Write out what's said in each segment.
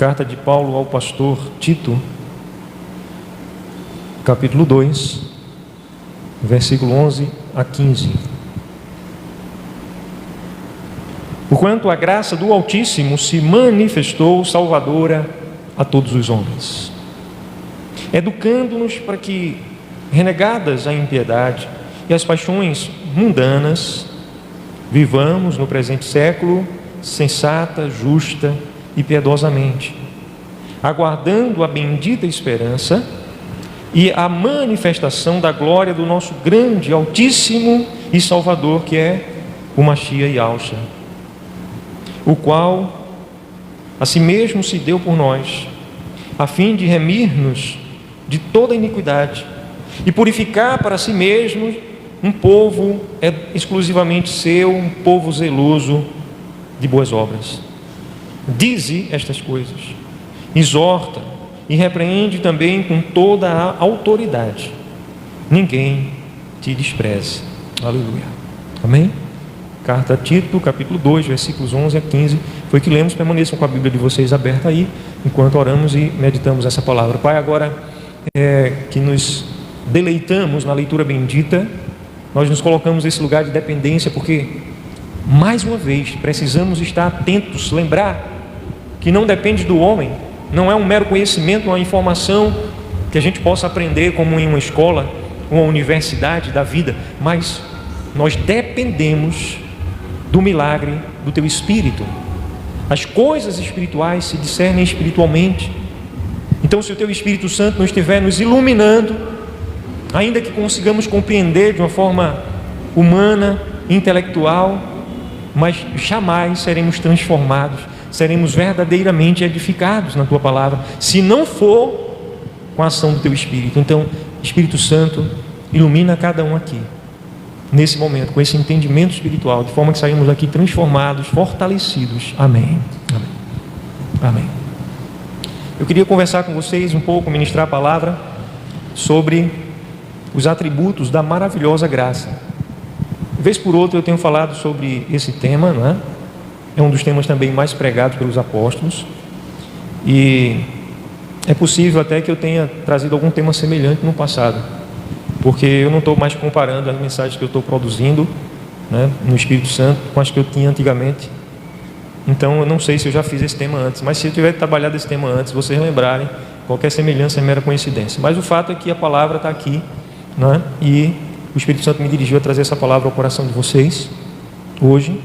Carta de Paulo ao pastor Tito, capítulo 2, versículo 11 a 15. Porquanto a graça do Altíssimo se manifestou salvadora a todos os homens, educando-nos para que, renegadas a impiedade e as paixões mundanas, vivamos no presente século sensata, justa e piedosamente, aguardando a bendita esperança e a manifestação da glória do nosso grande, altíssimo e salvador, que é o Mashiach Yahushua, o qual a si mesmo se deu por nós, a fim de remir-nos de toda iniquidade e purificar para si mesmo um povo exclusivamente seu, um povo zeloso de boas obras. Dize estas coisas, exorta e repreende também com toda a autoridade. Ninguém te despreze. Aleluia. Amém? Carta a Tito, capítulo 2, versículos 11 a 15. Foi que lemos. Permaneçam com a Bíblia de vocês aberta aí, enquanto oramos e meditamos essa palavra. Pai, agora que nos deleitamos na leitura bendita, nós nos colocamos nesse lugar de dependência, porque mais uma vez precisamos estar atentos, lembrar que não depende do homem, não é um mero conhecimento, uma informação que a gente possa aprender como em uma escola, uma universidade da vida, mas nós dependemos do milagre do Teu Espírito. As coisas espirituais se discernem espiritualmente. Então, se o Teu Espírito Santo não estiver nos iluminando, ainda que consigamos compreender de uma forma humana, intelectual, mas jamais seremos transformados, seremos verdadeiramente edificados na Tua palavra, se não for com a ação do Teu Espírito. Então, Espírito Santo, ilumina cada um aqui, nesse momento, com esse entendimento espiritual, de forma que saímos daqui transformados, fortalecidos. Amém. Amém. Amém. Eu queria conversar com vocês um pouco, ministrar a palavra sobre os atributos da maravilhosa graça. Vez por outra eu tenho falado sobre esse tema, não é? É um dos temas também mais pregados pelos apóstolos, e é possível até que eu tenha trazido algum tema semelhante no passado, porque eu não estou mais comparando as mensagens que eu estou produzindo, né, no Espírito Santo com as que eu tinha antigamente. Então eu não sei se eu já fiz esse tema antes, mas se eu tiver trabalhado esse tema antes, vocês lembrarem, qualquer semelhança é mera coincidência. Mas o fato é que a palavra está aqui, né, e o Espírito Santo me dirigiu a trazer essa palavra ao coração de vocês hoje,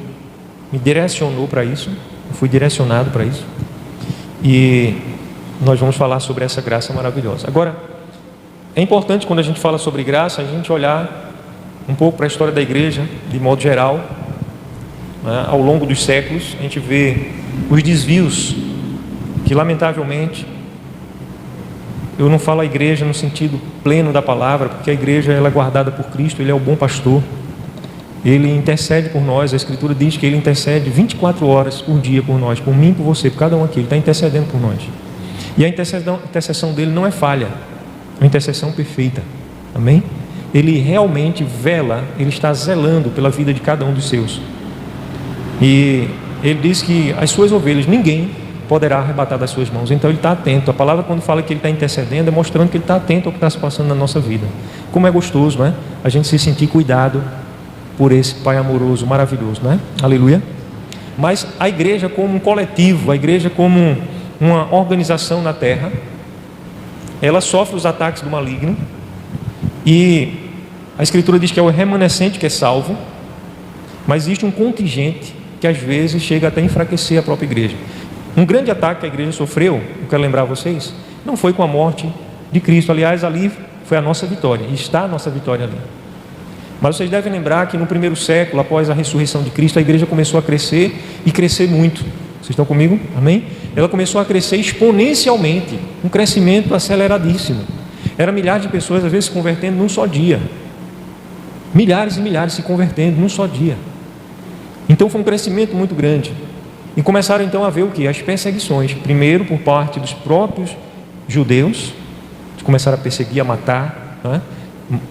me direcionou para isso, eu fui direcionado para isso, e nós vamos falar sobre essa graça maravilhosa. Agora, é importante, quando a gente fala sobre graça, a gente olhar um pouco para a história da igreja, de modo geral, né? Ao longo dos séculos, a gente vê os desvios que, lamentavelmente, eu não falo a igreja no sentido pleno da palavra, porque a igreja ela é guardada por Cristo, Ele é o bom pastor, Ele intercede por nós. A Escritura diz que Ele intercede 24 horas por dia por nós, por mim, por você, por cada um aqui. Ele está intercedendo por nós, e a intercessão dele não é falha, é uma intercessão perfeita. Amém? Ele realmente vela, Ele está zelando pela vida de cada um dos seus, e Ele diz que as suas ovelhas ninguém poderá arrebatar das suas mãos. Então Ele está atento. A palavra, quando fala que Ele está intercedendo, é mostrando que Ele está atento ao que está se passando na nossa vida. Como é gostoso, não é? A gente se sentir cuidado por esse Pai amoroso, maravilhoso, não é? Aleluia. Mas a igreja como um coletivo, a igreja como uma organização na terra, ela sofre os ataques do maligno, e a Escritura diz que é o remanescente que é salvo, mas existe um contingente que às vezes chega até a enfraquecer a própria igreja. Um grande ataque que a igreja sofreu, eu quero lembrar vocês, não foi com a morte de Cristo. Aliás, ali foi a nossa vitória, e está a nossa vitória ali. Mas vocês devem lembrar que no primeiro século, após a ressurreição de Cristo, a igreja começou a crescer, e crescer muito. Vocês estão comigo? Amém? Ela começou a crescer exponencialmente, um crescimento aceleradíssimo. Era milhares de pessoas às vezes se convertendo num só dia, milhares e milhares se convertendo num só dia. Então foi um crescimento muito grande. E começaram então a ver o que? As perseguições. Primeiro por parte dos próprios judeus, que começaram a perseguir, a matar, né?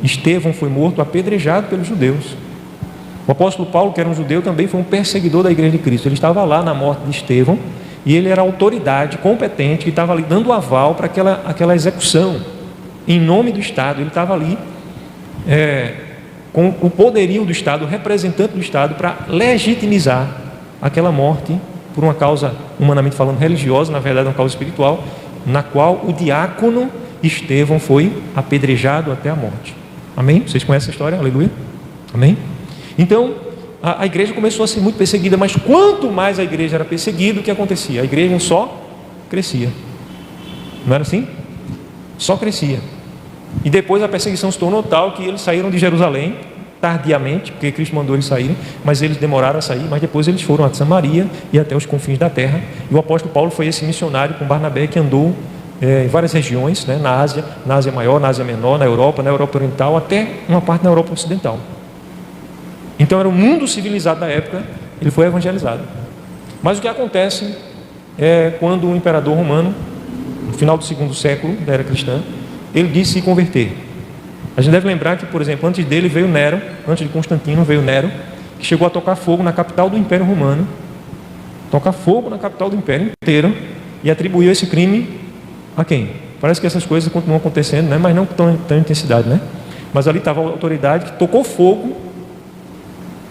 Estevão foi morto apedrejado pelos judeus. O apóstolo Paulo, que era um judeu, também foi um perseguidor da igreja de Cristo. Ele estava lá na morte de Estevão, e ele era a autoridade competente que estava ali dando o aval para aquela execução, em nome do Estado. Ele estava ali com o poderio do Estado, o representante do Estado, para legitimizar aquela morte por uma causa, humanamente falando, religiosa, na verdade uma causa espiritual, na qual o diácono Estevão foi apedrejado até a morte. Amém? Vocês conhecem a história? Aleluia? Amém? Então, a igreja começou a ser muito perseguida, mas quanto mais a igreja era perseguida, o que acontecia? A igreja só crescia. Não era assim? Só crescia. E depois a perseguição se tornou tal que eles saíram de Jerusalém, tardiamente, porque Cristo mandou eles saírem, mas eles demoraram a sair, mas depois eles foram a Samaria e até os confins da terra. E o apóstolo Paulo foi esse missionário com Barnabé que andou em várias regiões, né, na Ásia Maior, na Ásia Menor, na Europa Oriental, até uma parte na Europa Ocidental. Então era o mundo civilizado da época, ele foi evangelizado. Mas o que acontece é quando o imperador romano, no final do segundo século da era cristã, ele disse se converter. A gente deve lembrar que, por exemplo, antes dele veio Nero, antes de Constantino veio Nero, que chegou a tocar fogo na capital do Império Romano, tocar fogo na capital do Império inteiro, e atribuiu esse crime a quem? Parece que essas coisas continuam acontecendo, né? Mas não com tão intensidade, né? Mas ali estava a autoridade que tocou fogo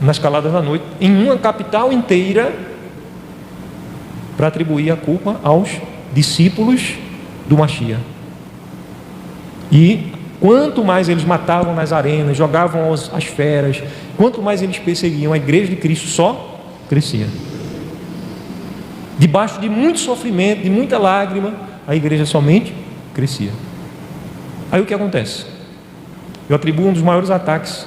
nas caladas da noite, em uma capital inteira, para atribuir a culpa aos discípulos do Machia. E quanto mais eles matavam nas arenas, jogavam as feras, quanto mais eles perseguiam, a igreja de Cristo só crescia. Debaixo de muito sofrimento, de muita lágrima, a igreja somente crescia. Aí o que acontece? Eu atribuo um dos maiores ataques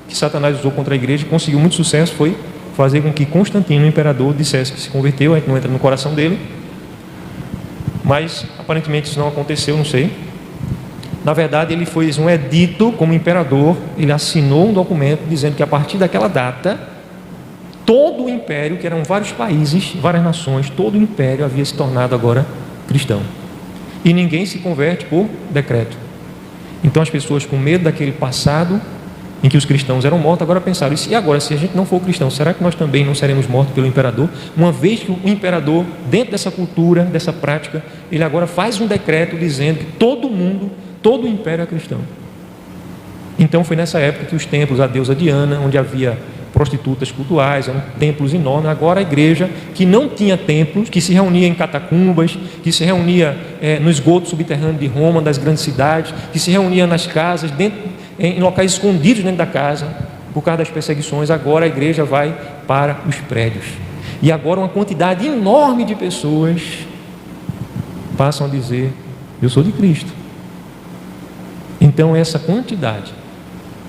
que Satanás usou contra a igreja, e conseguiu muito sucesso, foi fazer com que Constantino, o imperador, dissesse que se converteu. A gente não entra no coração dele, mas aparentemente isso não aconteceu, não sei. Na verdade, ele fez um edito como imperador, ele assinou um documento dizendo que a partir daquela data, todo o império, que eram vários países, várias nações, todo o império havia se tornado agora cristão. E ninguém se converte por decreto. Então as pessoas, com medo daquele passado em que os cristãos eram mortos, agora pensaram: e agora, se a gente não for cristão, será que nós também não seremos mortos pelo imperador? Uma vez que o imperador, dentro dessa cultura, dessa prática, ele agora faz um decreto dizendo que todo mundo, todo o império é cristão. Então foi nessa época que os templos à deusa Diana, onde havia prostitutas cultuais, eram templos enormes. Agora a igreja, que não tinha templos, que se reunia em catacumbas, que se reunia no esgoto subterrâneo de Roma, das grandes cidades, que se reunia nas casas, em locais escondidos dentro da casa, por causa das perseguições, agora a igreja vai para os prédios. E agora uma quantidade enorme de pessoas passam a dizer: eu sou de Cristo. Então essa quantidade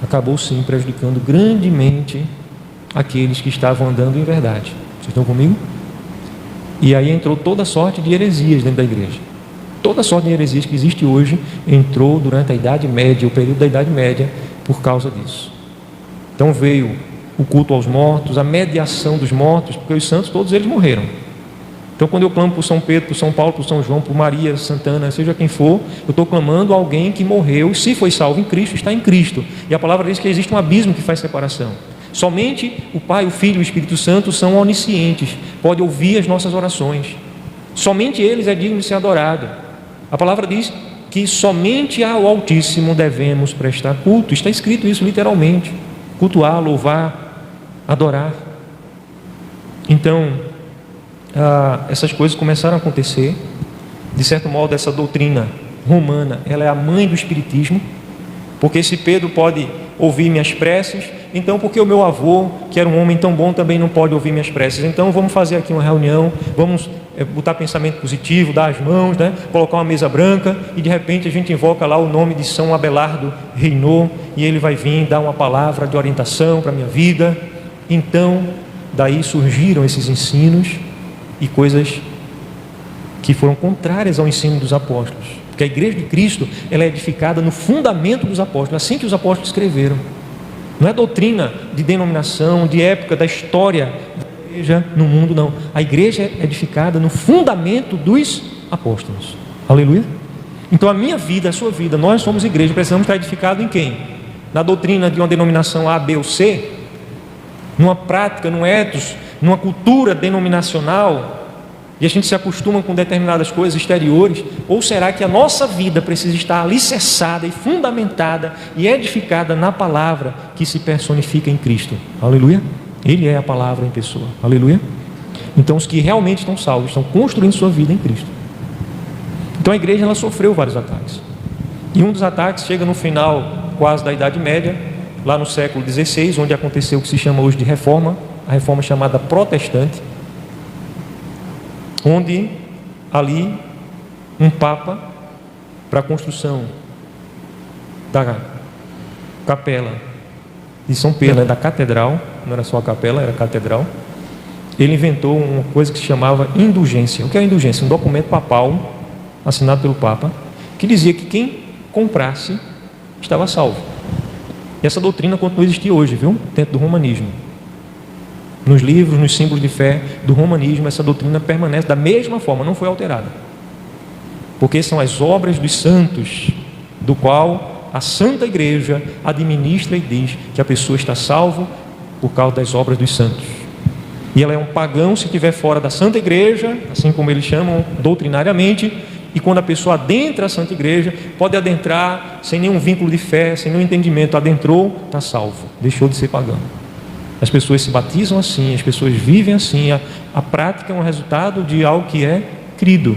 acabou sim prejudicando grandemente aqueles que estavam andando em verdade. Vocês estão comigo? E aí entrou toda sorte de heresias dentro da igreja. Toda sorte de heresias que existe hoje entrou durante a Idade Média, o período da Idade Média, por causa disso. Então veio o culto aos mortos, a mediação dos mortos, porque os santos todos eles morreram. Então quando eu clamo por São Pedro, por São Paulo, por São João, por Maria, Santana, seja quem for, eu estou clamando a alguém que morreu, se foi salvo em Cristo, está em Cristo. E a palavra diz que existe um abismo que faz separação. Somente o Pai, o Filho e o Espírito Santo são oniscientes, podem ouvir as nossas orações. Somente eles é digno de ser adorado. A palavra diz que somente ao Altíssimo devemos prestar culto. Está escrito isso literalmente: cultuar, louvar, adorar. Então essas coisas começaram a acontecer. De certo modo, essa doutrina romana, ela é a mãe do espiritismo, porque se Pedro pode ouvir minhas preces, então porque o meu avô, que era um homem tão bom, também não pode ouvir minhas preces? Então vamos fazer aqui uma reunião, vamos botar pensamento positivo, dar as mãos, né? Colocar uma mesa branca, e de repente a gente invoca lá o nome de São Abelardo Reinô, e ele vai vir dar uma palavra de orientação para a minha vida. Então daí surgiram esses ensinos e coisas que foram contrárias ao ensino dos apóstolos, porque a igreja de Cristo, ela é edificada no fundamento dos apóstolos, assim que os apóstolos escreveram. Não é doutrina de denominação, de época, da história da igreja no mundo, não. A igreja é edificada no fundamento dos apóstolos. Aleluia. Então a minha vida, a sua vida, nós somos igreja, precisamos estar edificados em quem? Na doutrina de uma denominação A, B ou C? Numa prática, num ethos, numa cultura denominacional? e a gente se acostuma com determinadas coisas exteriores? Ou será que a nossa vida precisa estar alicerçada e fundamentada e edificada na palavra que se personifica em Cristo? Aleluia? Ele é a palavra em pessoa. Aleluia? Então os que realmente estão salvos estão construindo sua vida em Cristo. Então a igreja ela sofreu vários ataques. E um dos ataques chega no final quase da Idade Média, lá no século XVI, onde aconteceu o que se chama hoje de reforma, a reforma chamada protestante, onde ali um papa, para a construção da capela de São Pedro, da catedral, não era só a capela, era a catedral, ele inventou uma coisa que se chamava indulgência. O que é indulgência? Um documento papal, assinado pelo Papa, que dizia que quem comprasse estava salvo. E essa doutrina continua a existir hoje, viu? Dentro do romanismo. Nos livros, nos símbolos de fé do romanismo, essa doutrina permanece da mesma forma, não foi alterada. Porque são as obras dos santos, do qual a Santa Igreja administra e diz que a pessoa está salva por causa das obras dos santos. E ela é um pagão se estiver fora da Santa Igreja, assim como eles chamam doutrinariamente, e quando a pessoa adentra a Santa Igreja, pode adentrar sem nenhum vínculo de fé, sem nenhum entendimento, adentrou, está salvo, deixou de ser pagão. As pessoas se batizam assim, as pessoas vivem assim, a prática é um resultado de algo que é crido.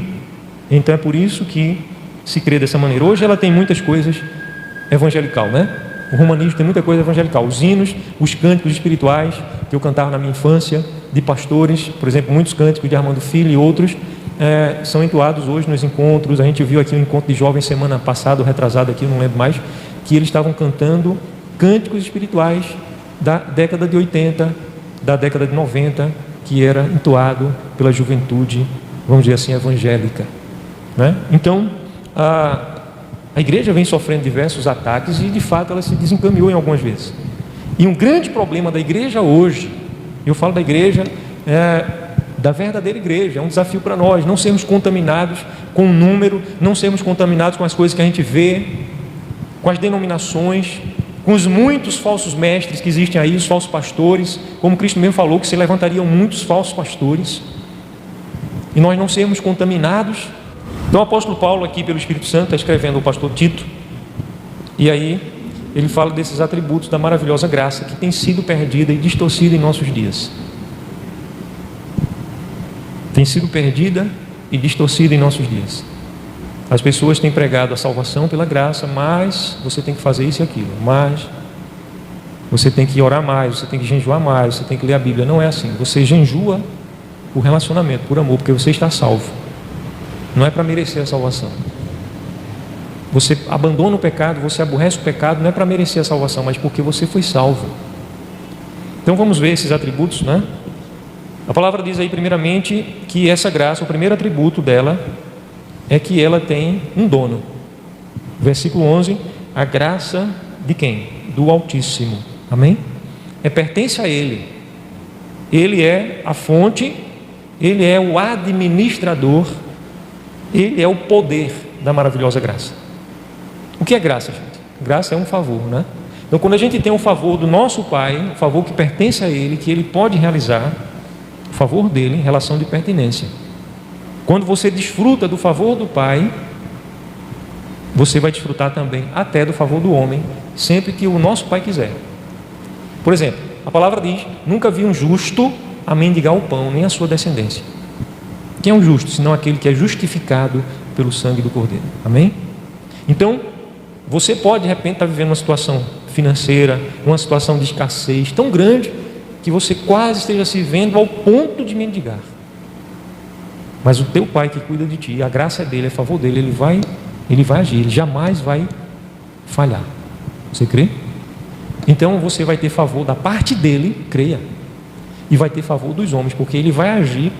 Então é por isso que se crê dessa maneira. Hoje ela tem muitas coisas evangelical, né? O romanismo tem muita coisa evangelical. Os hinos, os cânticos espirituais que eu cantava na minha infância, de pastores, por exemplo, muitos cânticos de Armando Filho e outros, são entoados hoje nos encontros. A gente viu aqui um encontro de jovens semana passada, retrasado aqui, não lembro mais, que eles estavam cantando cânticos espirituais da década de 80, da década de 90, que era entoado pela juventude, vamos dizer assim, evangélica, né? Então, a igreja vem sofrendo diversos ataques e, de fato, ela se desencaminhou em algumas vezes. E um grande problema da igreja hoje, eu falo da igreja, da verdadeira igreja, é um desafio para nós, não sermos contaminados com o número, não sermos contaminados com as coisas que a gente vê, com as denominações, com os muitos falsos mestres que existem aí, os falsos pastores, como Cristo mesmo falou, que se levantariam muitos falsos pastores, e nós não sermos contaminados. Então o apóstolo Paulo aqui pelo Espírito Santo está escrevendo ao pastor Tito, e aí ele fala desses atributos da maravilhosa graça que tem sido perdida e distorcida em nossos dias. Tem sido perdida e distorcida em nossos dias. As pessoas têm pregado a salvação pela graça, mas você tem que fazer isso e aquilo, mas você tem que orar mais, você tem que jejuar mais, você tem que ler a Bíblia. Não é assim. Você jejua por relacionamento, por amor, porque você está salvo. Não é para merecer a salvação. Você abandona o pecado, você aborrece o pecado, não é para merecer a salvação, mas porque você foi salvo. Então vamos ver esses atributos, né? A palavra diz aí primeiramente que essa graça, o primeiro atributo dela é que ela tem um dono. Versículo 11, a graça de quem? Do Altíssimo. Amém? Pertence a Ele. Ele é a fonte, Ele é o administrador, Ele é o poder da maravilhosa graça. O que é graça, gente? Graça é um favor, né? Então quando a gente tem um favor do nosso Pai, um favor que pertence a Ele, que Ele pode realizar, o favor dele em relação de pertinência. Quando você desfruta do favor do Pai, você vai desfrutar também até do favor do homem, sempre que o nosso Pai quiser. Por exemplo, a palavra diz: nunca vi um justo a mendigar o pão, nem a sua descendência. Quem é um justo, senão aquele que é justificado pelo sangue do Cordeiro? Amém? Então, você pode de repente estar vivendo uma situação financeira, uma situação de escassez tão grande, que você quase esteja se vendo ao ponto de mendigar. Mas o teu Pai que cuida de ti, a graça dele, a favor dele, ele vai agir, ele jamais vai falhar. Você crê? Então você vai ter favor da parte dele, creia, e vai ter favor dos homens, porque ele vai agir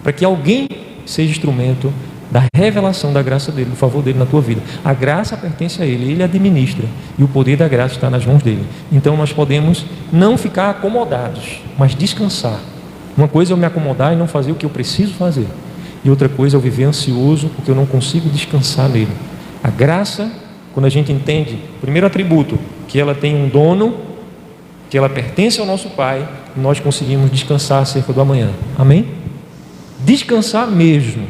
para que alguém seja instrumento da revelação da graça dele, do favor dele na tua vida. A graça pertence a ele, ele administra, e o poder da graça está nas mãos dele. Então nós podemos não ficar acomodados, mas descansar. Uma coisa é eu me acomodar e não fazer o que eu preciso fazer, e outra coisa é eu viver ansioso porque eu não consigo descansar nele. A graça, quando a gente entende o primeiro atributo, que ela tem um dono, que ela pertence ao nosso Pai, nós conseguimos descansar acerca do amanhã. Amém? Descansar mesmo.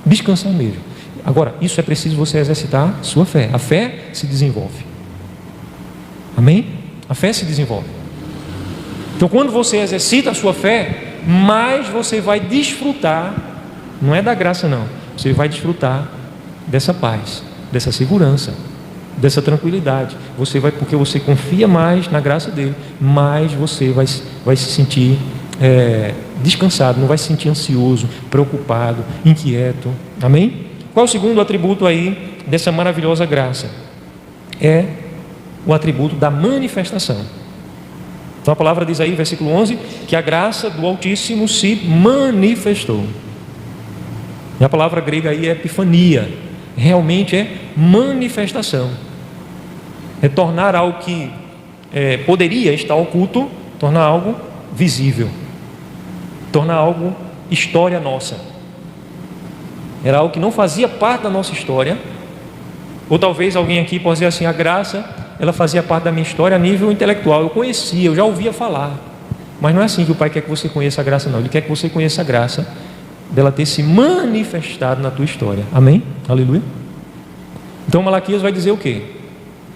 Descansar mesmo. Agora, isso é preciso você exercitar sua fé. A fé se desenvolve. Amém? A fé se desenvolve. Então, quando você exercita a sua fé, mais você vai desfrutar, não é da graça não, você vai desfrutar dessa paz, dessa segurança, dessa tranquilidade. Você vai, porque você confia mais na graça dele, mais você vai se sentir descansado, não vai se sentir ansioso, preocupado, inquieto. Amém? Qual é o segundo atributo aí dessa maravilhosa graça? É o atributo da manifestação. Então a palavra diz aí, versículo 11, que a graça do Altíssimo se manifestou. E a palavra grega aí é epifania, realmente é manifestação. É tornar algo que poderia estar oculto, tornar algo visível, tornar algo história nossa. Era algo que não fazia parte da nossa história. Ou talvez alguém aqui possa dizer assim, a graça, ela fazia parte da minha história a nível intelectual. Eu conhecia, eu já ouvia falar. Mas não é assim que o Pai quer que você conheça a graça, não. Ele quer que você conheça a graça dela ter se manifestado na tua história. Amém? Aleluia. Então Malaquias vai dizer o quê?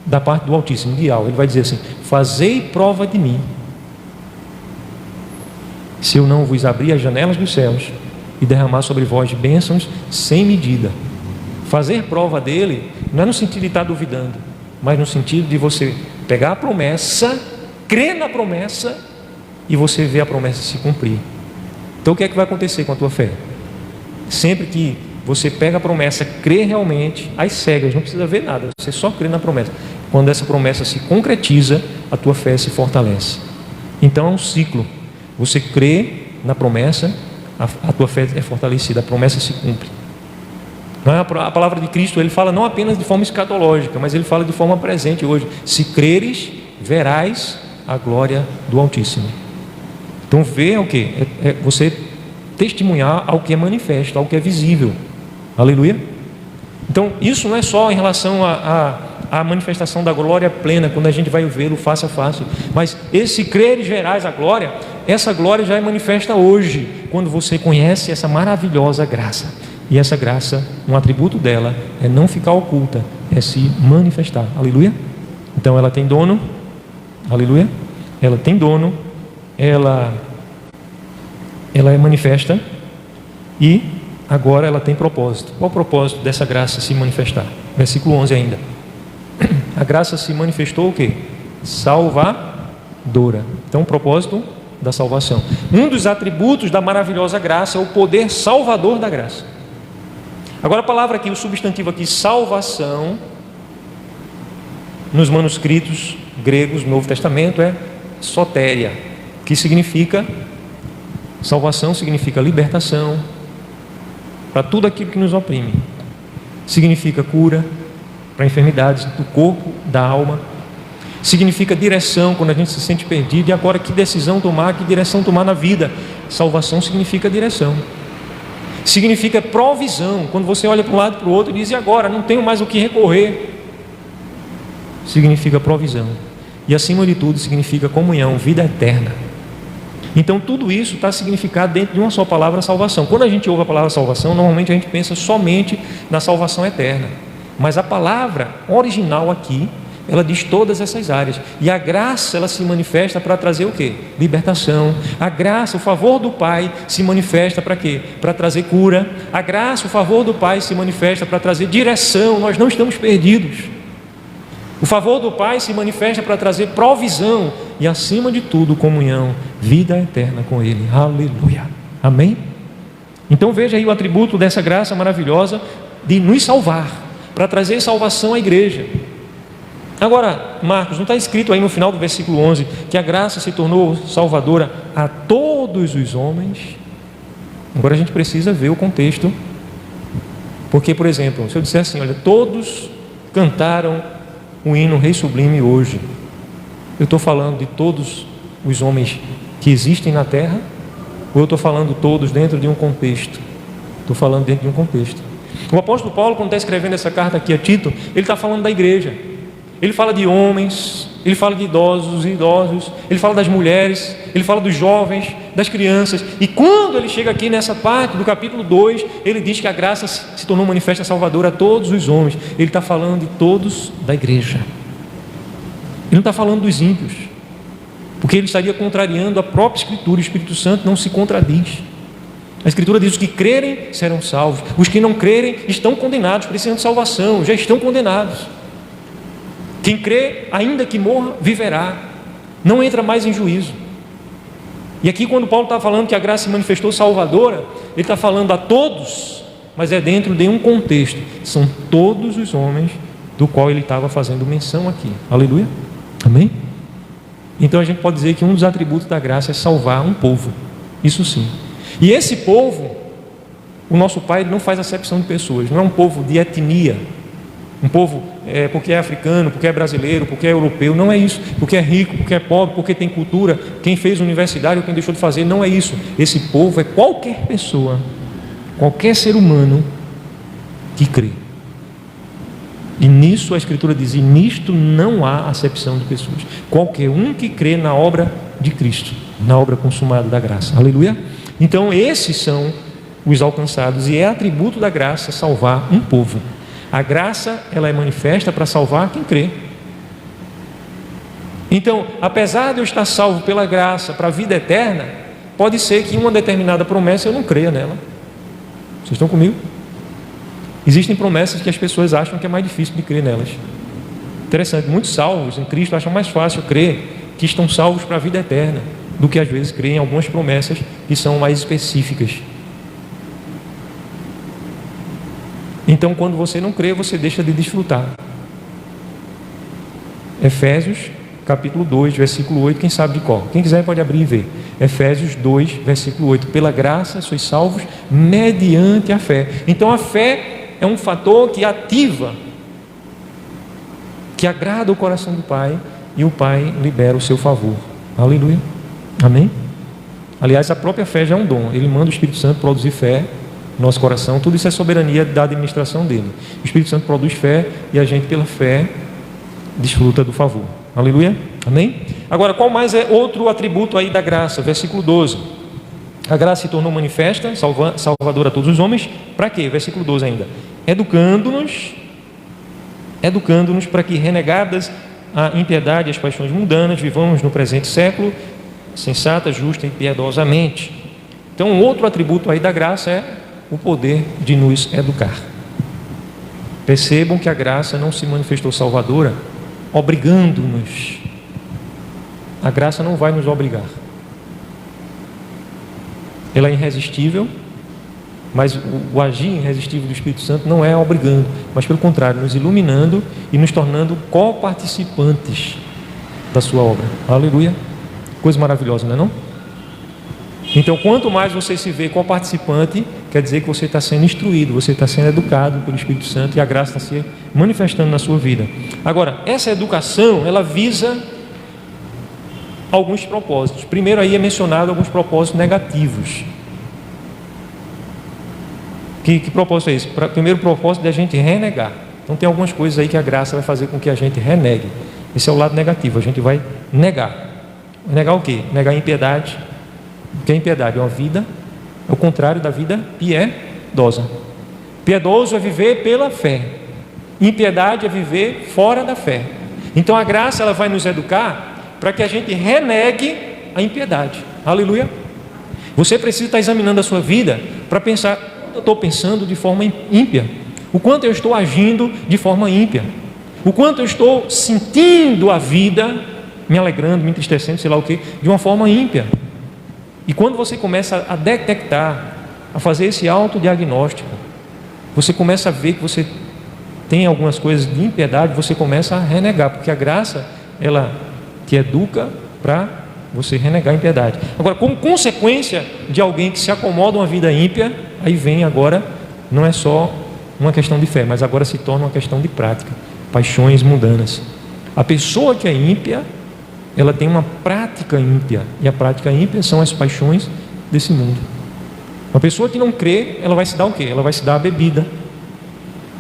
Da parte do Altíssimo, de Yahweh. Ele vai dizer assim, fazei prova de mim, se eu não vos abrir as janelas dos céus e derramar sobre vós bênçãos sem medida. Fazer prova dele não é no sentido de estar duvidando, mas no sentido de você pegar a promessa, crer na promessa e você ver a promessa se cumprir. Então o que é que vai acontecer com a tua fé? Sempre que você pega a promessa, crê realmente, às cegas, não precisa ver nada, você só crê na promessa. Quando essa promessa se concretiza, a tua fé se fortalece. Então é um ciclo. Você crê na promessa, a tua fé é fortalecida, a promessa se cumpre. A palavra de Cristo, ele fala não apenas de forma escatológica, mas ele fala de forma presente hoje. Se creres, verás a glória do Altíssimo. Então ver é o quê? É você testemunhar ao que é manifesto, ao que é visível. Aleluia. Então isso não é só em relação à manifestação da glória plena, quando a gente vai vê-lo face a face, mas esse creres verás a glória, essa glória já é manifesta hoje, quando você conhece essa maravilhosa graça. E essa graça, um atributo dela é não ficar oculta, é se manifestar. Aleluia. Então ela tem dono. Aleluia. Ela tem dono. Ela é manifesta. E agora ela tem propósito. Qual o propósito dessa graça se manifestar? Versículo 11 ainda. A graça se manifestou o quê? Salvadora. Então o propósito da salvação. Um dos atributos da maravilhosa graça é o poder salvador da graça. Agora a palavra aqui, o substantivo aqui, salvação, nos manuscritos gregos do Novo Testamento é sotéria, que significa, salvação significa libertação, para tudo aquilo que nos oprime. Significa cura para enfermidades do corpo, da alma. Significa direção, quando a gente se sente perdido, e agora que decisão tomar, que direção tomar na vida. Salvação significa direção. Significa provisão, quando você olha para um lado e para o outro e diz, e agora, não tenho mais o que recorrer. Significa provisão. E acima de tudo significa comunhão, vida eterna. Então tudo isso está significado dentro de uma só palavra, salvação. Quando a gente ouve a palavra salvação, normalmente a gente pensa somente na salvação eterna. Mas a palavra original aqui, ela diz todas essas áreas. E a graça, ela se manifesta para trazer o quê? Libertação. A graça, o favor do Pai se manifesta para quê? Para trazer cura. A graça, o favor do Pai se manifesta para trazer direção. Nós não estamos perdidos. O favor do Pai se manifesta para trazer provisão. E acima de tudo, comunhão, vida eterna com Ele. Aleluia. Amém? Então veja aí o atributo dessa graça maravilhosa de nos salvar, para trazer salvação à igreja. Agora, Marcos, não está escrito aí no final do versículo 11 que a graça se tornou salvadora a todos os homens? Agora a gente precisa ver o contexto. Porque, por exemplo, se eu disser assim, olha, todos cantaram o hino Rei Sublime hoje, eu estou falando de todos os homens que existem na terra? Ou eu estou falando todos dentro de um contexto? Estou falando dentro de um contexto. O apóstolo Paulo, quando está escrevendo essa carta aqui a Tito, ele está falando da igreja. Ele fala de homens ele fala de idosos, ele fala das mulheres, ele fala dos jovens, das crianças. E quando ele chega aqui nessa parte do capítulo 2, ele diz que a graça se tornou manifesta salvadora a todos os homens. Ele está falando de todos da igreja. Ele não está falando dos ímpios, porque ele estaria contrariando a própria Escritura. O Espírito Santo não se contradiz. A Escritura diz: os que crerem serão salvos, os que não crerem estão condenados, precisam de salvação, já estão condenados. Quem crê, ainda que morra, viverá, não entra mais em juízo. E aqui, quando Paulo está falando que a graça se manifestou salvadora, ele está falando a todos, mas é dentro de um contexto. São todos os homens do qual ele estava fazendo menção aqui. Aleluia? Amém? Então a gente pode dizer que um dos atributos da graça é salvar um povo. Isso sim. E esse povo, o nosso Pai não faz acepção de pessoas. Não é um povo de etnia, um povo porque é africano, porque é brasileiro, porque é europeu. Não é isso. Porque é rico, porque é pobre, porque tem cultura, quem fez universidade ou quem deixou de fazer. Não é isso. Esse povo é qualquer pessoa, qualquer ser humano que crê. E nisso a Escritura diz: e nisto não há acepção de pessoas. Qualquer um que crê na obra de Cristo, na obra consumada da graça. Aleluia? Então esses são os alcançados, e é atributo da graça salvar um povo. A graça, ela é manifesta para salvar quem crê. Então, apesar de eu estar salvo pela graça para a vida eterna, pode ser que uma determinada promessa eu não creia nela. Vocês estão comigo? Existem promessas que as pessoas acham que é mais difícil de crer nelas. Interessante, muitos salvos em Cristo acham mais fácil crer que estão salvos para a vida eterna do que às vezes crer em algumas promessas que são mais específicas. Então, quando você não crê, você deixa de desfrutar. Efésios capítulo 2, versículo 8, quem sabe de qual? Quem quiser pode abrir e ver. Efésios 2, versículo 8. Pela graça sois salvos mediante a fé. Então a fé é um fator que ativa, que agrada o coração do Pai, e o Pai libera o seu favor. Aleluia. Amém? Aliás, a própria fé já é um dom. Ele manda o Espírito Santo produzir fé no nosso coração. Tudo isso é soberania da administração dele. O Espírito Santo produz fé e a gente, pela fé, desfruta do favor. Aleluia? Amém? Agora, qual mais é outro atributo aí da graça? Versículo 12. A graça se tornou manifesta, salvadora a todos os homens. Para quê? Versículo 12 ainda. Educando-nos para que, renegadas a impiedade e as paixões mundanas, vivamos no presente século sensata, justa e piedosamente. Então, um outro atributo aí da graça é o poder de nos educar. Percebam que a graça não se manifestou salvadora obrigando-nos. A graça não vai nos obrigar. Ela é irresistível, mas o agir irresistível do Espírito Santo não é obrigando, mas pelo contrário, nos iluminando e nos tornando coparticipantes da sua obra. Aleluia! Coisa maravilhosa, não é não? Então, quanto mais você se vê coparticipante, quer dizer que você está sendo instruído, você está sendo educado pelo Espírito Santo, e a graça está se manifestando na sua vida. Agora, essa educação, ela visa alguns propósitos. Primeiro aí é mencionado alguns propósitos negativos. Que propósito é esse? Primeiro propósito é a gente renegar. Então tem algumas coisas aí que a graça vai fazer com que a gente renegue. Esse é o lado negativo, a gente vai negar. Negar o quê? Negar a impiedade. O que é impiedade? É uma vida, é o contrário da vida piedosa. Piedoso é viver pela fé. Impiedade é viver fora da fé. Então a graça, ela vai nos educar para que a gente renegue a impiedade. Aleluia. Você precisa estar examinando a sua vida para pensar: eu estou pensando de forma ímpia, o quanto eu estou agindo de forma ímpia, o quanto eu estou sentindo a vida, me alegrando, me entristecendo, sei lá o que, de uma forma ímpia. E quando você começa a detectar, a fazer esse autodiagnóstico, você começa a ver que você tem algumas coisas de impiedade, você começa a renegar, porque a graça, ela te educa para você renegar a impiedade. Agora, como consequência de alguém que se acomoda a uma vida ímpia, aí vem agora, não é só uma questão de fé, mas agora se torna uma questão de prática, paixões mundanas. A pessoa que é ímpia, ela tem uma prática ímpia, e a prática ímpia são as paixões desse mundo. Uma pessoa que não crê, ela vai se dar o quê? Ela vai se dar a bebida,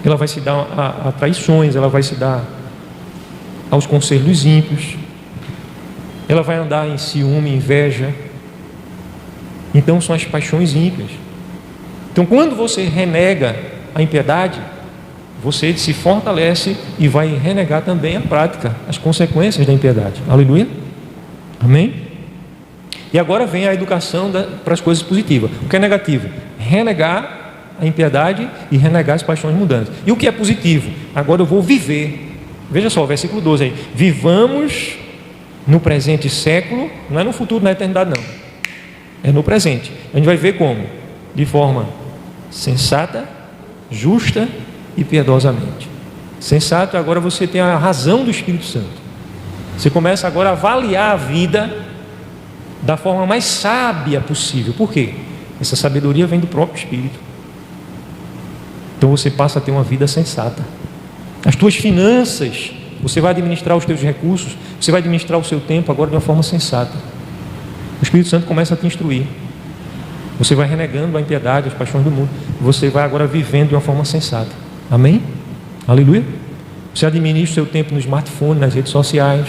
ela vai se dar a traições, ela vai se dar aos conselhos dos ímpios, ela vai andar em ciúme, inveja. Então são as paixões ímpias. Então quando você renega a impiedade, você se fortalece e vai renegar também a prática, as consequências da impiedade. Aleluia? Amém? E agora vem a educação para as coisas positivas. O que é negativo? Renegar a impiedade e renegar as paixões mundanas. E o que é positivo? Agora eu vou viver. Veja só, o versículo 12 aí. Vivamos no presente século, não é no futuro, na eternidade não. É no presente. A gente vai ver como? De forma sensata, justa e piedosamente. Sensato, agora você tem a razão do Espírito Santo. Você começa agora a avaliar a vida da forma mais sábia possível. Por quê? Essa sabedoria vem do próprio Espírito. Então você passa a ter uma vida sensata. As tuas finanças, você vai administrar os teus recursos, você vai administrar o seu tempo agora de uma forma sensata. O Espírito Santo começa a te instruir. Você vai renegando a impiedade, as paixões do mundo. Você vai agora vivendo de uma forma sensata. Amém? Aleluia? Você administra o seu tempo no smartphone, nas redes sociais.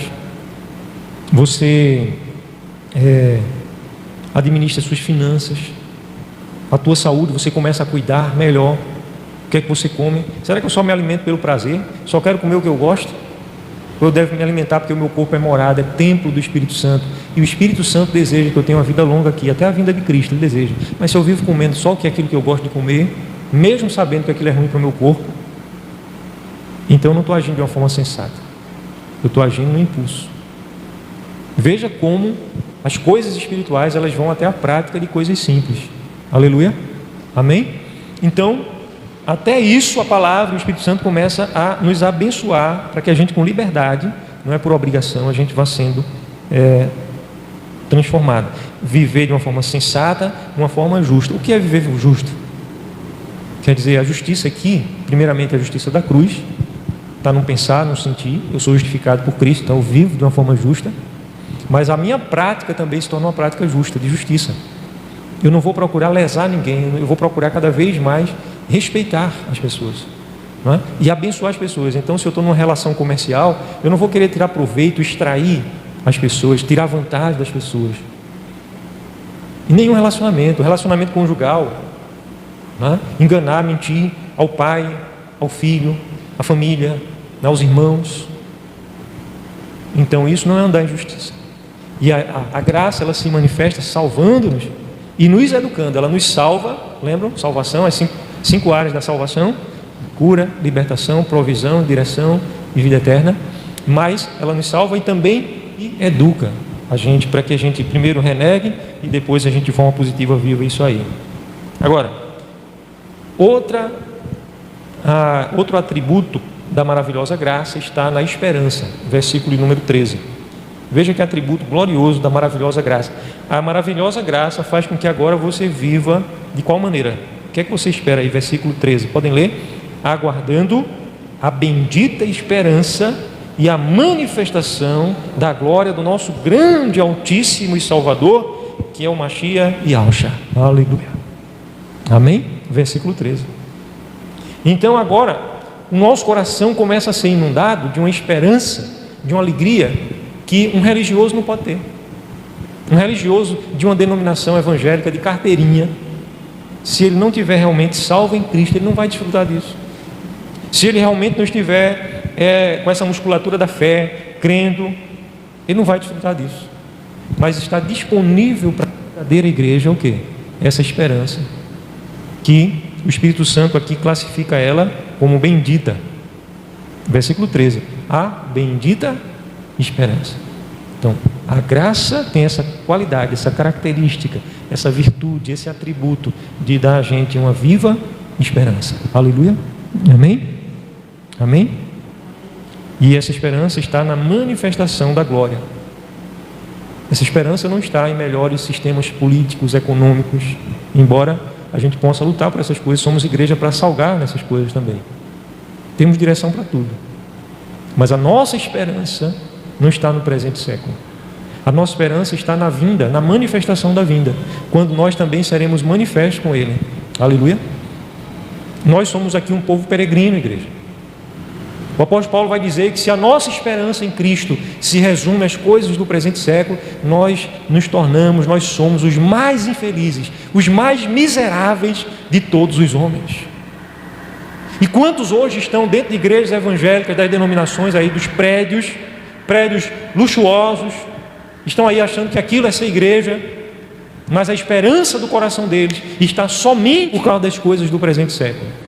Você administra as suas finanças. A tua saúde, você começa a cuidar melhor. O que é que você come? Será que eu só me alimento pelo prazer? Só quero comer o que eu gosto? Ou eu devo me alimentar porque o meu corpo é morada, é templo do Espírito Santo? E o Espírito Santo deseja que eu tenha uma vida longa aqui, até a vinda de Cristo, ele deseja. Mas se eu vivo comendo só aquilo que eu gosto de comer, mesmo sabendo que aquilo é ruim para o meu corpo, então eu não estou agindo de uma forma sensata. Eu estou agindo no impulso. Veja como as coisas espirituais, elas vão até a prática de coisas simples. Aleluia? Amém? Então, até isso a palavra, o Espírito Santo começa a nos abençoar para que a gente com liberdade, não é por obrigação, a gente vá sendo transformado. Viver de uma forma sensata, de uma forma justa. O que é viver justo? Quer dizer, a justiça aqui, primeiramente a justiça da cruz, está no pensar, no sentir. Eu sou justificado por Cristo, então eu vivo de uma forma justa. Mas a minha prática também se torna uma prática justa, de justiça. Eu não vou procurar lesar ninguém, eu vou procurar cada vez mais respeitar as pessoas, não é? E abençoar as pessoas. Então, se eu estou numa relação comercial, eu não vou querer tirar proveito, extrair as pessoas, tirar vantagem das pessoas. E nenhum relacionamento conjugal, não é? Enganar, mentir ao pai, ao filho, à família, aos irmãos. Então, isso não é andar em justiça. E a graça, ela se manifesta salvando-nos e nos educando. Ela nos salva, lembram? Salvação, as cinco áreas da salvação: cura, libertação, provisão, direção e vida eterna. Mas ela nos salva e também educa a gente, para que a gente primeiro renegue e depois a gente de forma positiva viva isso aí. Agora, outro atributo da maravilhosa graça está na esperança, versículo número 13. Veja que atributo glorioso da maravilhosa graça. A maravilhosa graça faz com que agora você viva de qual maneira? O que é que você espera aí? Versículo 13, podem ler? Aguardando a bendita esperança e a manifestação da glória do nosso grande, altíssimo e Salvador, que é o Mashiach Yahushua. Aleluia. Amém? Versículo 13. Então agora, o nosso coração começa a ser inundado de uma esperança, de uma alegria que um religioso não pode ter. Um religioso de uma denominação evangélica de carteirinha, se ele não tiver realmente salvo em Cristo, ele não vai desfrutar disso. Se ele realmente não estiver com essa musculatura da fé, crendo, ele não vai desfrutar disso. Mas está disponível para a verdadeira igreja o quê? Essa esperança, que o Espírito Santo aqui classifica ela como bendita. Versículo 13, a bendita esperança. Então, a graça tem essa qualidade, essa característica, essa virtude, esse atributo de dar a gente uma viva esperança. Aleluia. Amém? Amém? E essa esperança está na manifestação da glória. Essa esperança não está em melhores sistemas políticos, econômicos, embora a gente possa lutar por essas coisas. Somos igreja para salgar nessas coisas também. Temos direção para tudo. Mas a nossa esperança não está no presente século. A nossa esperança está na vinda, na manifestação da vinda, quando nós também seremos manifestos com Ele. Aleluia. Nós somos aqui um povo peregrino, igreja. O apóstolo Paulo vai dizer que se a nossa esperança em Cristo se resume às coisas do presente século, nós somos os mais infelizes, os mais miseráveis de todos os homens. E quantos hoje estão dentro de igrejas evangélicas, das denominações aí, dos prédios luxuosos, estão aí achando que aquilo é ser igreja, mas a esperança do coração deles está somente por causa das coisas do presente século.